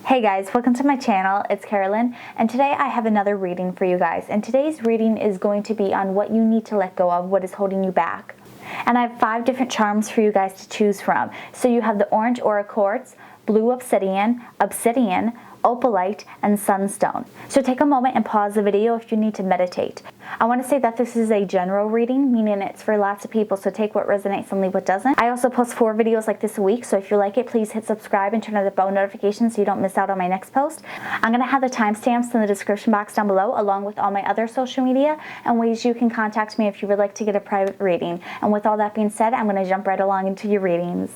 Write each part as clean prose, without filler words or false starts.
Hey guys, welcome to my channel. It's Carolyn, and today I have another reading for you guys. And today's reading is going to be on what you need to let go of, what is holding you back. And I have 5 different charms for you guys to choose from. So you have the orange aura quartz, blue obsidian, Oplaite, and Sunstone. So take a moment and pause the video if you need to meditate. I want to say that this is a general reading, meaning it's for lots of people, so take what resonates and leave what doesn't. I also post 4 videos like this a week, so if you like it, please hit subscribe and turn on the bell notifications so you don't miss out on my next post. I'm going to have the timestamps in the description box down below, along with all my other social media and ways you can contact me if you would like to get a private reading. And with all that being said, I'm going to jump right along into your readings.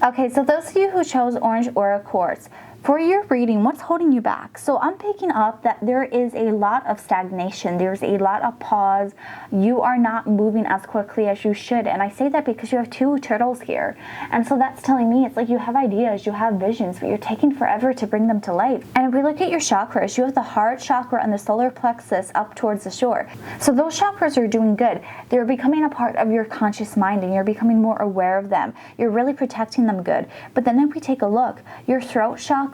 Okay, so those of you who chose orange aura quartz, for your reading, what's holding you back? So I'm picking up that there is a lot of stagnation. There's a lot of pause. You are not moving as quickly as you should. And I say that because you have 2 turtles here. And so that's telling me it's like you have ideas, you have visions, but you're taking forever to bring them to life. And if we look at your chakras, you have the heart chakra and the solar plexus up towards the shore. So those chakras are doing good. They're becoming a part of your conscious mind and you're becoming more aware of them. You're really protecting them good. But then if we take a look, your throat chakra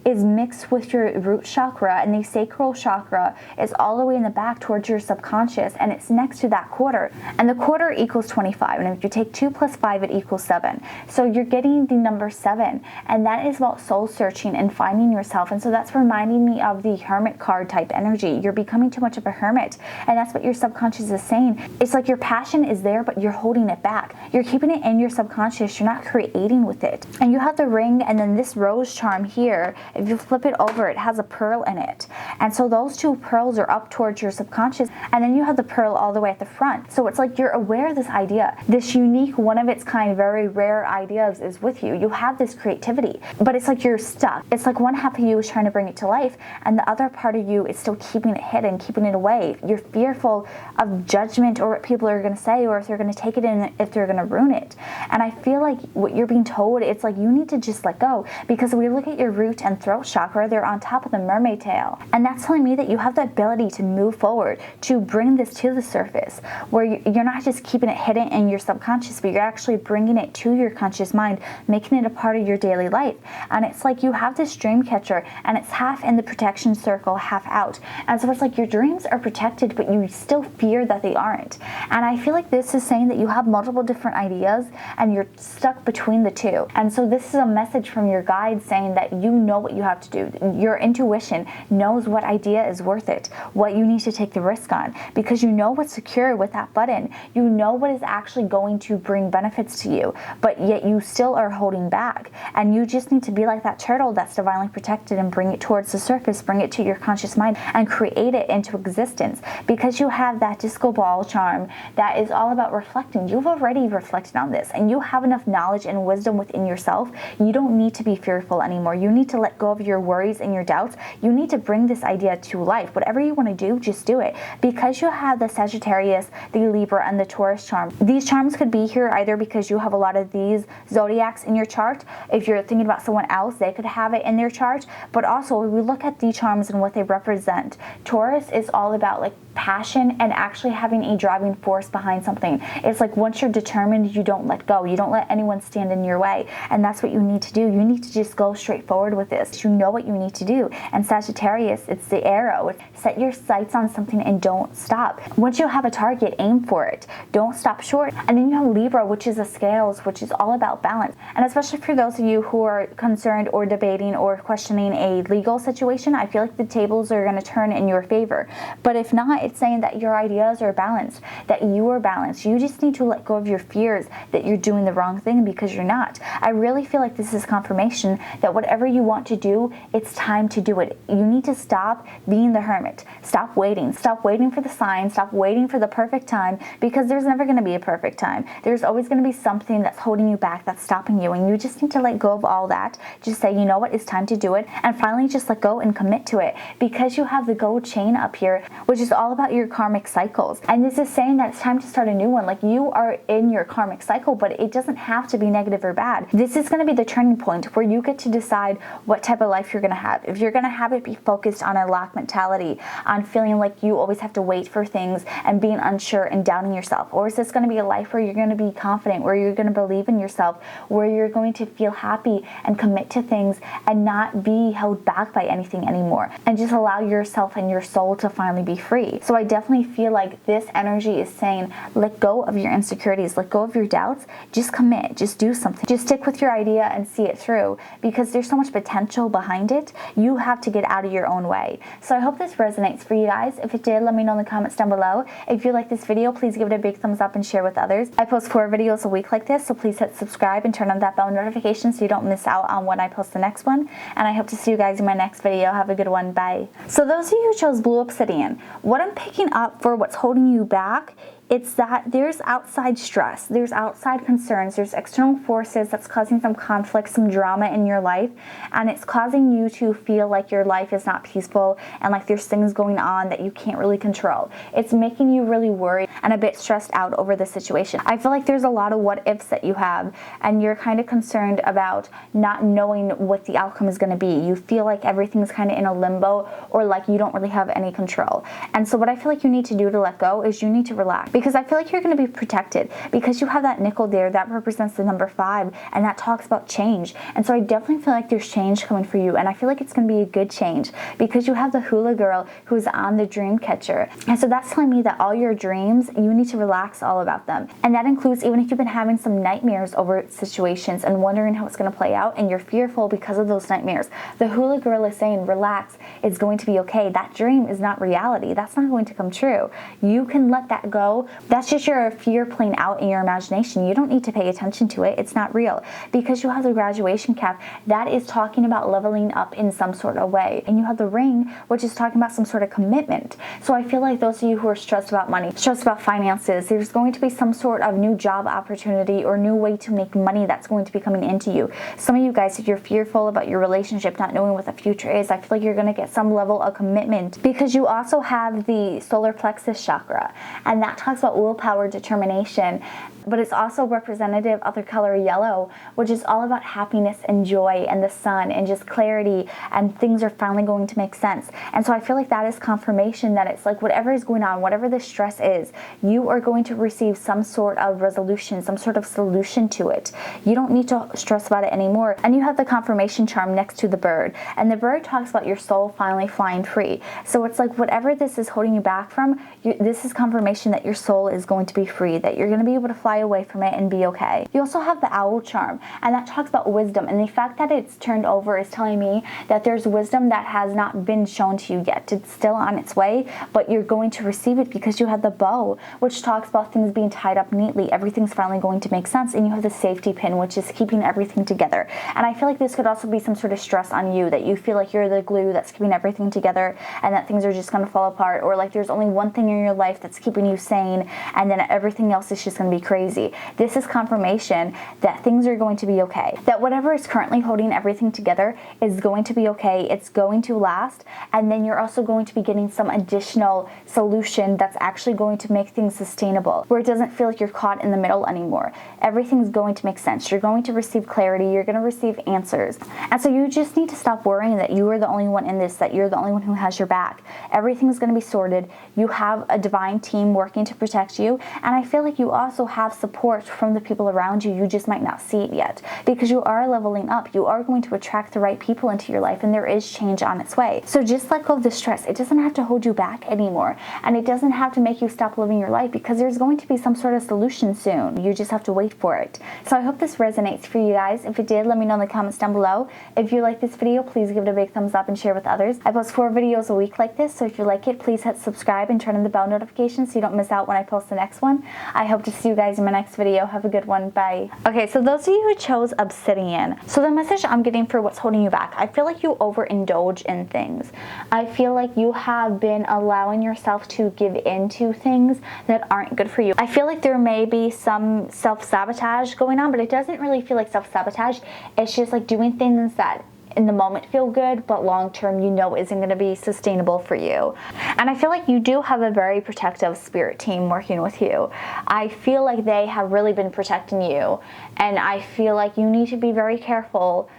is mixed with your root chakra, and the sacral chakra is all the way in the back towards your subconscious, and it's next to that quarter. And the quarter equals 25, and if you take 2 plus 5, it equals 7. So you're getting the number 7, and that is about soul searching and finding yourself. And so that's reminding me of the hermit card type energy. You're becoming too much of a hermit, and that's what your subconscious is saying. It's like your passion is there, but you're holding it back. You're keeping it in your subconscious. You're not creating with it. And you have the ring, and then this rose charm here, if you flip it over, it has a pearl in it. And so those 2 pearls are up towards your subconscious, and then you have the pearl all the way at the front. So it's like you're aware of this idea. This unique, one of its kind, very rare ideas is with you. You have this creativity, but it's like you're stuck. It's like one half of you is trying to bring it to life, and the other part of you is still keeping it hidden, keeping it away. You're fearful of judgment or what people are going to say, or if they're going to take it in, if they're going to ruin it. And I feel like what you're being told, it's like you need to just let go, because we look at your root and throat chakra, they're on top of the mermaid tail. And that's telling me that you have the ability to move forward, to bring this to the surface, where you're not just keeping it hidden in your subconscious, but you're actually bringing it to your conscious mind, making it a part of your daily life. And it's like you have this dream catcher, and it's half in the protection circle, half out. And so it's like your dreams are protected, but you still fear that they aren't. And I feel like this is saying that you have multiple different ideas, and you're stuck between the 2. And so this is a message from your guide saying that you know what you have to do. Your intuition knows what idea is worth it, what you need to take the risk on, because you know what's secure with that button. You know what is actually going to bring benefits to you, but yet you still are holding back. And you just need to be like that turtle that's divinely protected and bring it towards the surface, bring it to your conscious mind and create it into existence, because you have that disco ball charm that is all about reflecting. You've already reflected on this, and you have enough knowledge and wisdom within yourself. You don't need to be fearful anymore. You need to let go of your worries and your doubts. You need to bring this idea to life. Whatever you want to do, just do it. Because you have the Sagittarius, the Libra, and the Taurus charm. These charms could be here either because you have a lot of these zodiacs in your chart. If you're thinking about someone else, they could have it in their chart. But also, when we look at the charms and what they represent, Taurus is all about like passion and actually having a driving force behind something. It's like once you're determined, you don't let go. You don't let anyone stand in your way. And that's what you need to do. You need to just go straight forward with this. You know what you need to do. And Sagittarius, it's the arrow. Set your sights on something and don't stop. Once you have a target, aim for it. Don't stop short. And then you have Libra, which is the scales, which is all about balance. And especially for those of you who are concerned or debating or questioning a legal situation, I feel like the tables are going to turn in your favor. But if not, it's saying that your ideas are balanced, that you are balanced. You just need to let go of your fears that you're doing the wrong thing, because you're not. I really feel like this is confirmation that whatever you want to do, it's time to do it. You need to stop being the hermit. Stop waiting. Stop waiting for the sign. Stop waiting for the perfect time, because there's never going to be a perfect time. There's always going to be something that's holding you back, that's stopping you, and you just need to let go of all that. Just say, you know what, it's time to do it, and finally just let go and commit to it, because you have the gold chain up here, which is all about your karmic cycles. And this is saying that it's time to start a new one. Like, you are in your karmic cycle, but it doesn't have to be negative or bad. This is going to be the turning point where you get to decide what type of life you're going to have. If you're going to have it be focused on a lack mentality, on feeling like you always have to wait for things and being unsure and doubting yourself, or is this going to be a life where you're going to be confident, where you're going to believe in yourself, where you're going to feel happy and commit to things and not be held back by anything anymore, and just allow yourself and your soul to finally be free. So I definitely feel like this energy is saying, let go of your insecurities, let go of your doubts, just commit, just do something, just stick with your idea and see it through, because there's so much potential behind it. You have to get out of your own way. So I hope this resonates for you guys. If it did, let me know in the comments down below. If you like this video, please give it a big thumbs up and share with others. I post 4 videos a week like this, so please hit subscribe and turn on that bell notification so you don't miss out on when I post the next one. And I hope to see you guys in my next video. Have a good one. Bye. So those of you who chose blue obsidian, what I'm picking up for what's holding you back, it's that there's outside stress, there's outside concerns, there's external forces that's causing some conflict, some drama in your life, and it's causing you to feel like your life is not peaceful and like there's things going on that you can't really control. It's making you really worried and a bit stressed out over the situation. I feel like there's a lot of what ifs that you have, and you're kind of concerned about not knowing what the outcome is going to be. You feel like everything's kind of in a limbo, or like you don't really have any control. And so what I feel like you need to do to let go is you need to relax, because I feel like you're going to be protected because you have that nickel there that represents the number 5, and that talks about change. And so I definitely feel like there's change coming for you, and I feel like it's going to be a good change because you have the hula girl who's on the dream catcher. And so that's telling me that all your dreams, you need to relax all about them. And that includes even if you've been having some nightmares over situations and wondering how it's going to play out, and you're fearful because of those nightmares. The hula girl is saying, relax, it's going to be okay. That dream is not reality. That's not going to come true. You can let that go. That's just your fear playing out in your imagination. You don't need to pay attention to it. It's not real. Because you have the graduation cap, that is talking about leveling up in some sort of way. And you have the ring, which is talking about some sort of commitment. So I feel like those of you who are stressed about money, stressed about finances, there's going to be some sort of new job opportunity or new way to make money that's going to be coming into you. Some of you guys, if you're fearful about your relationship, not knowing what the future is, I feel like you're going to get some level of commitment, because you also have the solar plexus chakra, and that talks about willpower, determination, but it's also representative of the color yellow, which is all about happiness and joy and the sun and just clarity, and things are finally going to make sense. And so I feel like that is confirmation that it's like whatever is going on, whatever the stress is, you are going to receive some sort of resolution, some sort of solution to it. You don't need to stress about it anymore. And you have the confirmation charm next to the bird, and the bird talks about your soul finally flying free. So it's like whatever this is holding you back from, this is confirmation that your soul is going to be free, that you're going to be able to fly away from it and be okay. You also have the owl charm, and that talks about wisdom, and the fact that it's turned over is telling me that there's wisdom that has not been shown to you yet. It's still on its way, but you're going to receive it because you have the bow, which talks about things being tied up neatly. Everything's finally going to make sense. And you have the safety pin, which is keeping everything together. And I feel like this could also be some sort of stress on you, that you feel like you're the glue that's keeping everything together and that things are just going to fall apart, or like there's only one thing in your life that's keeping you sane and then everything else is just going to be crazy. This is confirmation that things are going to be okay, that whatever is currently holding everything together is going to be okay. It's going to last, and then you're also going to be getting some additional solution that's actually going to make things sustainable, where it doesn't feel like you're caught in the middle anymore. Everything's going to make sense. You're going to receive clarity. You're going to receive answers. And so you just need to stop worrying that you are the only one in this, that you're the only one who has your back. Everything's going to be sorted. You have a divine team working to protect you, and I feel like you also have support from the people around you. You just might not see it yet, because you are leveling up. You are going to attract the right people into your life, and there is change on its way. So just let go of the stress. It doesn't have to hold you back anymore, and it doesn't have to make you stop living your life, because there's going to be some sort of solution soon. You just have to wait for it. So I hope this resonates for you guys. If it did, let me know in the comments down below. If you like this video, please give it a big thumbs up and share with others. I post 4 videos a week like this, so if you like it, please hit subscribe and turn on the bell notification so you don't miss out when I post the next one. I hope to see you guys in my next video. Have a good one. Bye. Okay, so those of you who chose Obsidian, so the message I'm getting for what's holding you back, I feel like you overindulge in things. I feel like you have been allowing yourself to give into things that aren't good for you. I feel like there may be some self-sabotage going on, but it doesn't really feel like self-sabotage. It's just like doing things that in the moment feel good, but long term you know isn't going to be sustainable for you. And I feel like you do have a very protective spirit team working with you. I feel like they have really been protecting you, and I feel like you need to be very careful,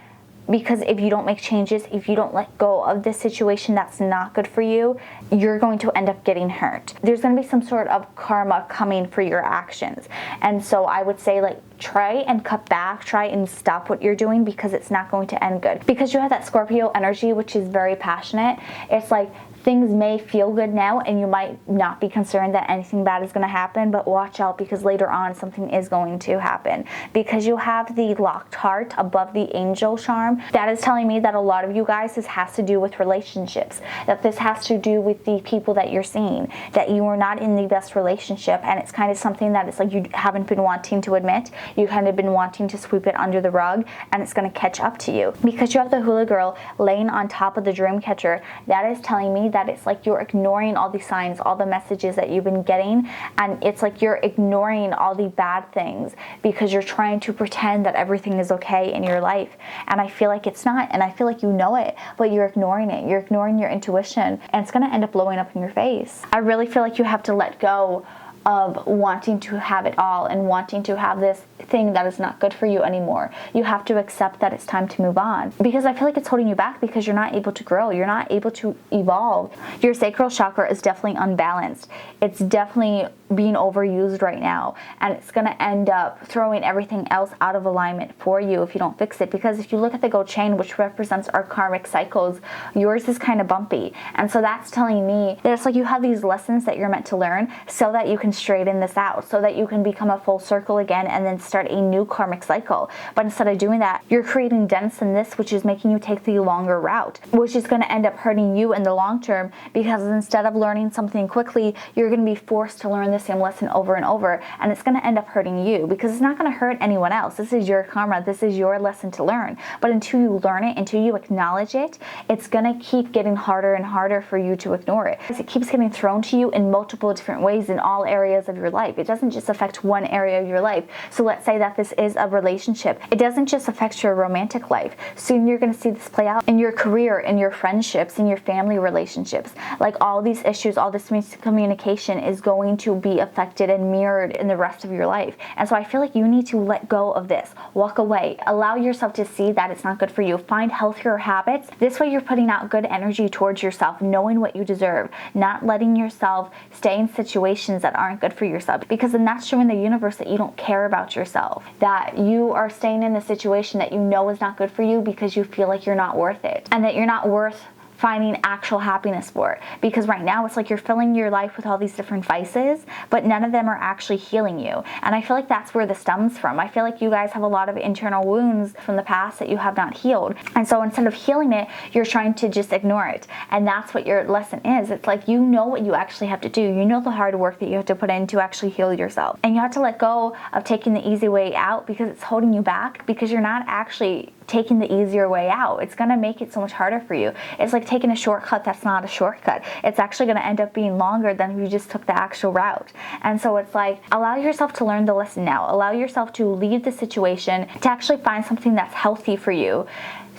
because if you don't make changes, if you don't let go of this situation that's not good for you, you're going to end up getting hurt. There's going to be some sort of karma coming for your actions. And so I would say, like, try and cut back, try and stop what you're doing, because it's not going to end good. Because you have that Scorpio energy, which is very passionate. It's like, things may feel good now and you might not be concerned that anything bad is going to happen, but watch out, because later on something is going to happen. Because you have the locked heart above the angel charm, that is telling me that a lot of you guys, this has to do with relationships, that this has to do with the people that you're seeing, that you are not in the best relationship, and it's kind of something that it's like you haven't been wanting to admit. You kind of been wanting to sweep it under the rug, and it's going to catch up to you. Because you have the hula girl laying on top of the dream catcher, that is telling me that it's like you're ignoring all the signs, all the messages that you've been getting, and it's like you're ignoring all the bad things because you're trying to pretend that everything is okay in your life. And I feel like it's not, and I feel like you know it, but you're ignoring it. You're ignoring your intuition, and it's going to end up blowing up in your face. I really feel like you have to let go of wanting to have it all and wanting to have this thing that is not good for you anymore. You have to accept that it's time to move on, because I feel like it's holding you back, because you're not able to grow. You're not able to evolve. Your sacral chakra is definitely unbalanced. It's definitely being overused right now, and it's going to end up throwing everything else out of alignment for you if you don't fix it. Because if you look at the gold chain, which represents our karmic cycles, yours is kind of bumpy, and so that's telling me that it's like you have these lessons that you're meant to learn so that you can straighten this out, so that you can become a full circle again and then start a new karmic cycle. But instead of doing that, you're creating dents in this, which is making you take the longer route, which is going to end up hurting you in the long term, because instead of learning something quickly, you're going to be forced to learn the same lesson over and over, and it's going to end up hurting you, because it's not going to hurt anyone else. This is your karma. This is your lesson to learn. But until you learn it, until you acknowledge it, it's going to keep getting harder and harder for you to ignore it. It keeps getting thrown to you in multiple different ways in all areas of your life. It doesn't just affect one area of your life. So let's say that this is a relationship. It doesn't just affect your romantic life. Soon you're going to see this play out in your career, in your friendships, in your family relationships. Like, all these issues, all this miscommunication is going to be affected and mirrored in the rest of your life. And so I feel like you need to let go of this. Walk away. Allow yourself to see that it's not good for you. Find healthier habits. This way you're putting out good energy towards yourself, knowing what you deserve, not letting yourself stay in situations that aren't good for yourself, because then that's showing the universe that you don't care about yourself, that you are staying in a situation that you know is not good for you because you feel like you're not worth it, and that you're not worth finding actual happiness for it. Because right now it's like you're filling your life with all these different vices, but none of them are actually healing you. And I feel like that's where this stems from. I feel like you guys have a lot of internal wounds from the past that you have not healed. And so instead of healing it, you're trying to just ignore it. And that's what your lesson is. It's like, you know what you actually have to do. You know the hard work that you have to put in to actually heal yourself. And you have to let go of taking the easy way out, because it's holding you back, because you're not actually taking the easier way out. It's going to make it so much harder for you. It's like taking a shortcut that's not a shortcut. It's actually going to end up being longer than if you just took the actual route. And so it's like, allow yourself to learn the lesson now. Allow yourself to leave the situation, to actually find something that's healthy for you,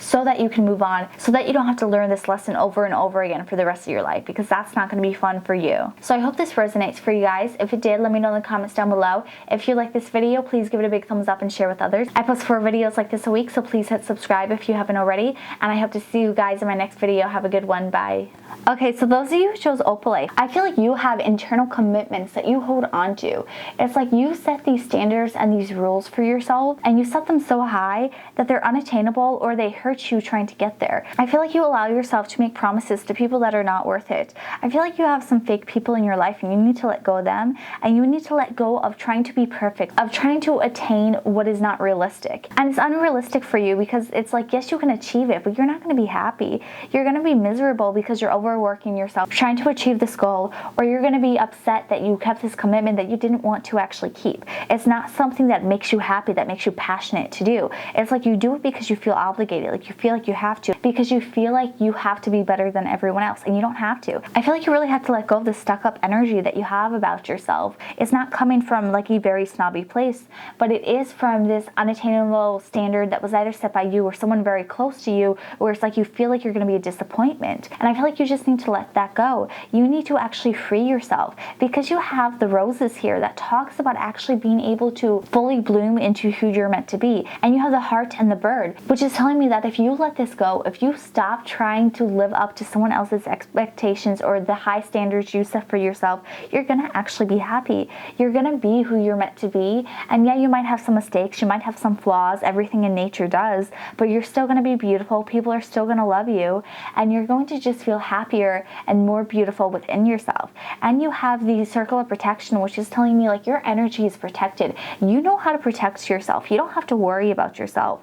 so that you can move on, so that you don't have to learn this lesson over and over again for the rest of your life, because that's not going to be fun for you. So I hope this resonates for you guys. If it did, let me know in the comments down below. If you like this video, please give it a big thumbs up and share with others. I post 4 videos like this a week, so please hit subscribe if you haven't already, and I hope to see you guys in my next video. Have a good one. Bye. Okay, so those of you who chose Oplaite, I feel like you have internal commitments that you hold on to. It's like you set these standards and these rules for yourself, and you set them so high that they're unattainable, or they hurt you trying to get there. I feel like you allow yourself to make promises to people that are not worth it. I feel like you have some fake people in your life, and you need to let go of them, and you need to let go of trying to be perfect, of trying to attain what is not realistic. And it's unrealistic for you, because it's like, yes, you can achieve it, but you're not going to be happy. You're going to be miserable because you're overworking yourself trying to achieve this goal, or you're going to be upset that you kept this commitment that you didn't want to actually keep. It's not something that makes you happy, that makes you passionate to do. It's like you do it because you feel obligated. Like Like you feel like you have to, because you feel like you have to be better than everyone else, and you don't have to. I feel like you really have to let go of the stuck up energy that you have about yourself. It's not coming from like a very snobby place, but it is from this unattainable standard that was either set by you or someone very close to you, where it's like you feel like you're going to be a disappointment. And I feel like you just need to let that go. You need to actually free yourself, because you have the roses here that talks about actually being able to fully bloom into who you're meant to be. And you have the heart and the bird, which is telling me that if you let this go, if you stop trying to live up to someone else's expectations or the high standards you set for yourself, you're gonna actually be happy. You're gonna be who you're meant to be. And yeah, you might have some mistakes, you might have some flaws, everything in nature does, but you're still gonna be beautiful. People are still gonna love you, and you're going to just feel happier and more beautiful within yourself. And you have the circle of protection, which is telling me like your energy is protected. You know how to protect yourself. You don't have to worry about yourself.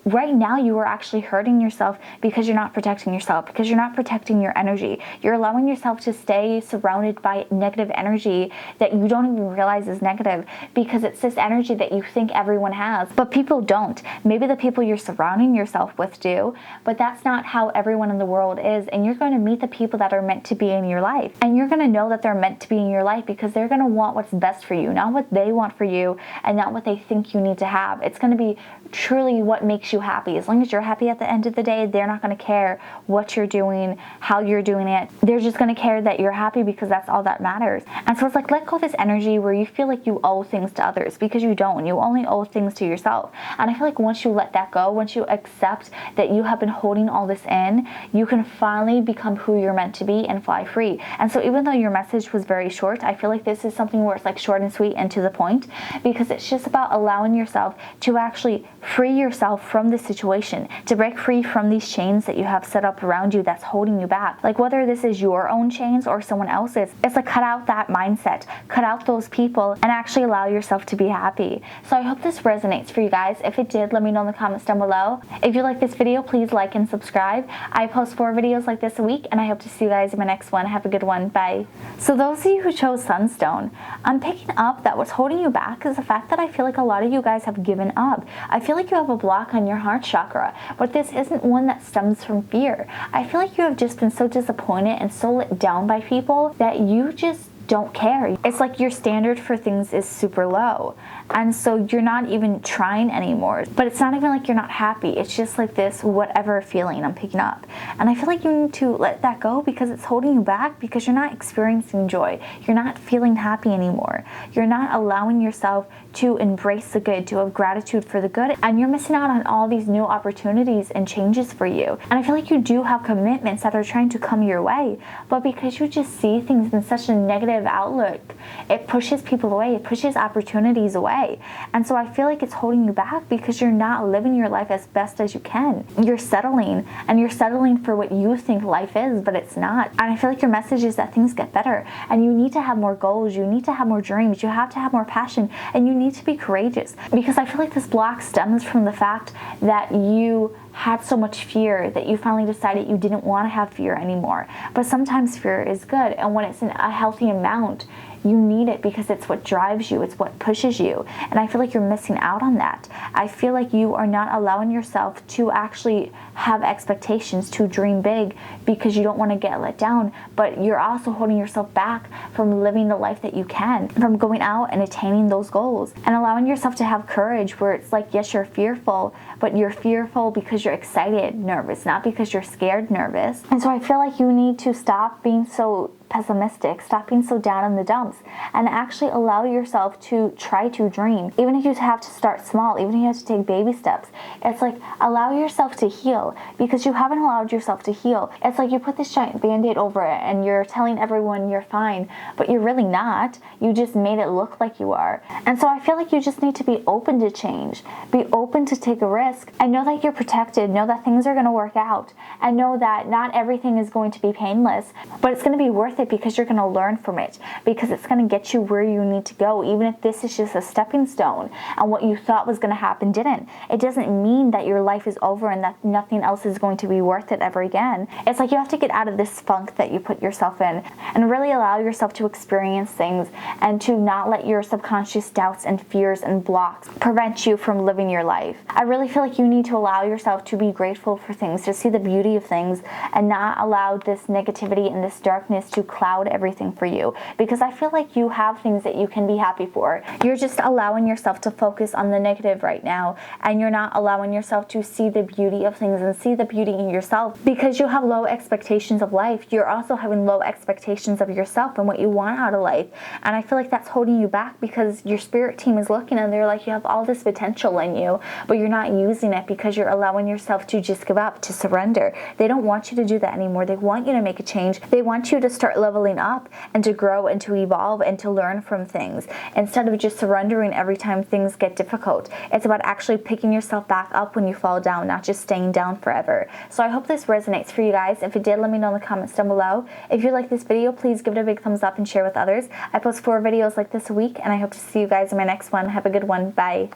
Right now, you are actually hurting yourself because you're not protecting yourself, because you're not protecting your energy. You're allowing yourself to stay surrounded by negative energy that you don't even realize is negative, because it's this energy that you think everyone has, but people don't. Maybe the people you're surrounding yourself with do, but that's not how everyone in the world is. And you're going to meet the people that are meant to be in your life, and you're going to know that they're meant to be in your life because they're going to want what's best for you, not what they want for you and not what they think you need to have. It's going to be truly what makes you happy. As long as you're happy at the end of the day, they're not going to care what you're doing, how you're doing it. They're just going to care that you're happy, because that's all that matters. And so it's like, let go of this energy where you feel like you owe things to others, because you don't. You only owe things to yourself. And I feel like once you let that go, once you accept that you have been holding all this in, you can finally become who you're meant to be and fly free. And so even though your message was very short, I feel like this is something where it's like short and sweet and to the point, because it's just about allowing yourself to actually free yourself from the situation, to break free from these chains that you have set up around you that's holding you back. Like whether this is your own chains or someone else's, it's like cut out that mindset, cut out those people, and actually allow yourself to be happy. So I hope this resonates for you guys. If it did, let me know in the comments down below. If you like this video, please like and subscribe. I post 4 videos like this a week, and I hope to see you guys in my next one. Have a good one. Bye. So those of you who chose Sunstone, I'm picking up that what's holding you back is the fact that I feel like a lot of you guys have given up. I feel like you have a block on your heart chakra, but this isn't one that stems from fear. I feel like you have just been so disappointed and so let down by people that you just don't care. It's like your standard for things is super low, and so you're not even trying anymore. But it's not even like you're not happy. It's just like this whatever feeling I'm picking up, and I feel like you need to let that go, because it's holding you back, because you're not experiencing joy. You're not feeling happy anymore. You're not allowing yourself to embrace the good, to have gratitude for the good, and you're missing out on all these new opportunities and changes for you. And I feel like you do have commitments that are trying to come your way, but because you just see things in such a negative outlook, it pushes people away, it pushes opportunities away. And so I feel like it's holding you back, because you're not living your life as best as you can. You're settling, and you're settling for what you think life is, but it's not. And I feel like your message is that things get better, and you need to have more goals, you need to have more dreams, you have to have more passion, and you need to be courageous. Because I feel like this block stems from the fact that you had so much fear that you finally decided you didn't want to have fear anymore. But sometimes fear is good, and when it's in a healthy amount, you need it, because it's what drives you, it's what pushes you. And I feel like you're missing out on that. I feel like you are not allowing yourself to actually have expectations, to dream big, because you don't want to get let down, but you're also holding yourself back from living the life that you can, from going out and attaining those goals, and allowing yourself to have courage, where it's like, yes, you're fearful, but you're fearful because you're excited, nervous, not because you're scared, nervous. And so I feel like you need to stop being so pessimistic, stop being so down in the dumps, and actually allow yourself to try to dream. Even if you have to start small, even if you have to take baby steps, it's like allow yourself to heal, because you haven't allowed yourself to heal. It's like you put this giant band-aid over it and you're telling everyone you're fine, but you're really not. You just made it look like you are. And so I feel like you just need to be open to change, be open to take a risk, and know that you're protected, know that things are going to work out, and know that not everything is going to be painless, but it's going to be worth it, it because you're going to learn from it, because it's going to get you where you need to go, even if this is just a stepping stone and what you thought was going to happen didn't. It doesn't mean that your life is over and that nothing else is going to be worth it ever again. It's like you have to get out of this funk that you put yourself in and really allow yourself to experience things and to not let your subconscious doubts and fears and blocks prevent you from living your life. I really feel like you need to allow yourself to be grateful for things, to see the beauty of things, and not allow this negativity and this darkness to cloud everything for you, because I feel like you have things that you can be happy for. You're just allowing yourself to focus on the negative right now, and you're not allowing yourself to see the beauty of things and see the beauty in yourself, because you have low expectations of life. You're also having low expectations of yourself and what you want out of life, and I feel like that's holding you back, because your spirit team is looking and they're like, you have all this potential in you, but you're not using it because you're allowing yourself to just give up, to surrender. They don't want you to do that anymore. They want you to make a change. They want you to start leveling up and to grow and to evolve and to learn from things, instead of just surrendering every time things get difficult. It's about actually picking yourself back up when you fall down, not just staying down forever. So I hope this resonates for you guys. If it did, let me know in the comments down below. If you like this video, please give it a big thumbs up and share with others. I post 4 videos like this a week, and I hope to see you guys in my next one. Have a good one. Bye.